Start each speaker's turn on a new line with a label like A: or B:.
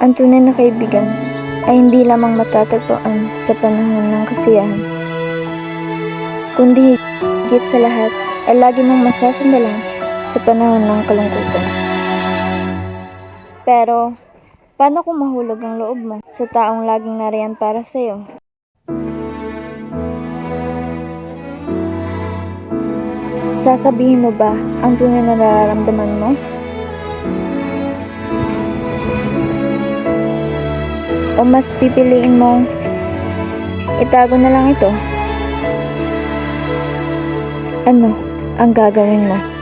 A: Ang tunay na kaibigan ay hindi lamang matatagpuan sa panahon ng kasiyahan, kundi higit sa lahat ay lagi mong masasandalan sa panahon ng kalungkutan. Pero, paano kung mahulog ang loob mo sa taong laging nariyan para sa'yo? Sasabihin mo ba ang tunay na nararamdaman mo? O mas pipiliin mong itago na lang ito? Ano ang gagawin mo?